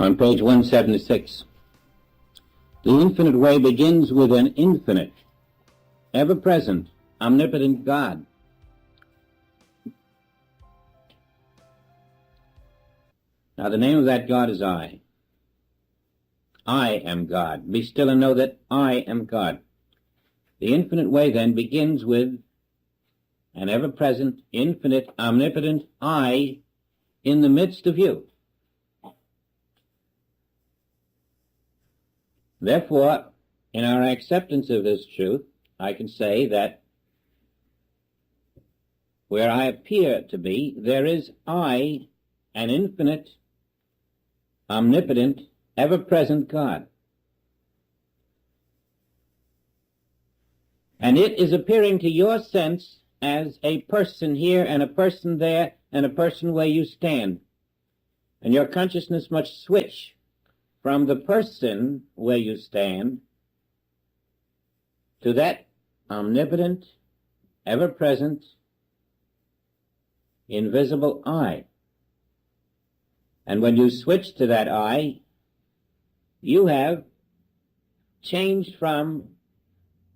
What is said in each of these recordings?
On page 176. The infinite way begins with an infinite, ever-present, omnipotent God. Now the name of that God is I. I am God. Be still and know that I am God. The infinite way then begins with an ever-present, infinite, omnipotent I in the midst of you. Therefore, in our acceptance of this truth, I can say that where I appear to be, there is I, an infinite, omnipotent, ever-present God. And it is appearing to your sense as a person here and a person there and a person where you stand. And your consciousness must switch from the person where you stand to that omnipotent, ever-present, invisible I. And when you switch to that I, you have changed from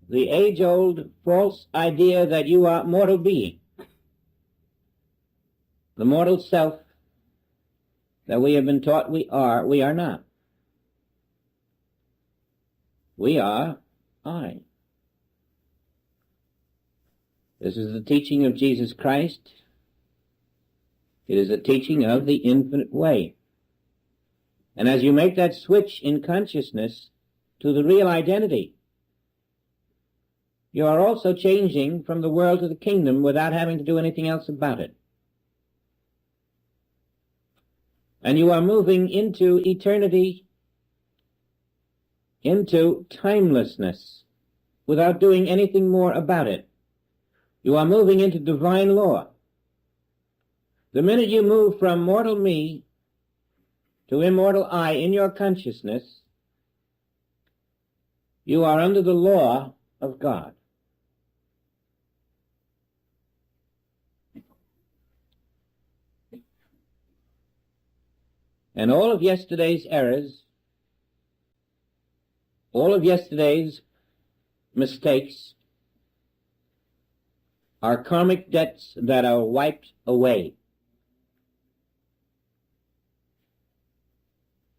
the age-old false idea that you are mortal being, the mortal self that we have been taught we are not. We are I. This is the teaching of Jesus Christ. It is a teaching of the infinite way. And as you make that switch in consciousness to the real identity, you are also changing from the world to the kingdom without having to do anything else about it. And you are moving into eternity, into timelessness, without doing anything more about it. You are moving into divine law. The minute you move from mortal me to immortal I in your consciousness, you are under the law of God. And all of yesterday's errors, all of yesterday's mistakes are karmic debts that are wiped away.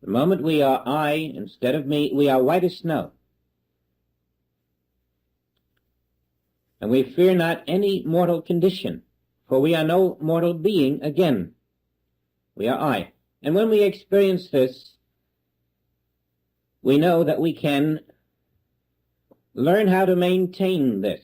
The moment we are I instead of me, we are white as snow. And we fear not any mortal condition, for we are no mortal being again. We are I. And when we experience this, we know that we can learn how to maintain this.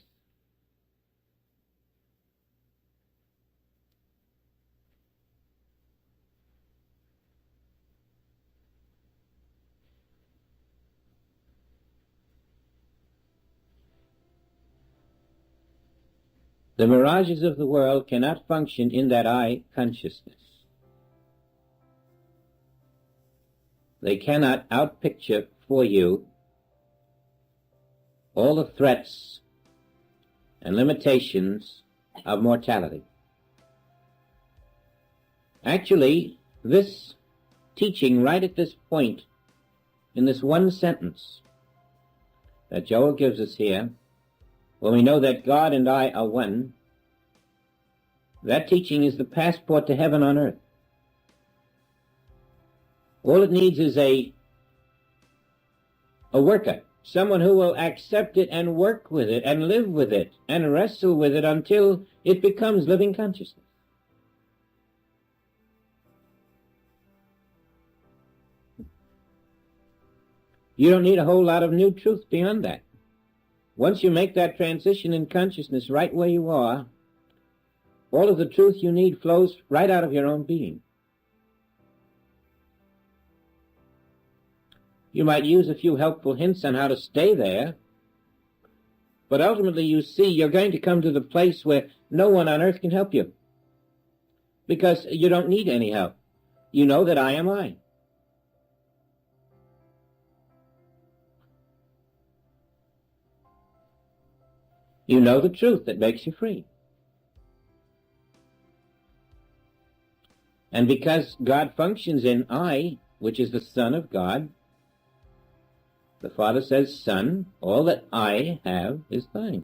The mirages of the world cannot function in that I consciousness. They cannot outpicture for you all the threats and limitations of mortality. Actually, this teaching right at this point, in this one sentence that Joel gives us here, when we know that God and I are one, that teaching is the passport to heaven on earth. All it needs is a worker, someone who will accept it and work with it and live with it and wrestle with it until it becomes living consciousness. You don't need a whole lot of new truth beyond that. Once you make that transition in consciousness right where you are, all of the truth you need flows right out of your own being. You might use a few helpful hints on how to stay there, but ultimately you see you're going to come to the place where no one on earth can help you, because you don't need any help. You know that I am I. You know the truth that makes you free. And because God functions in I, which is the Son of God. The Father says, Son, all that I have is thine.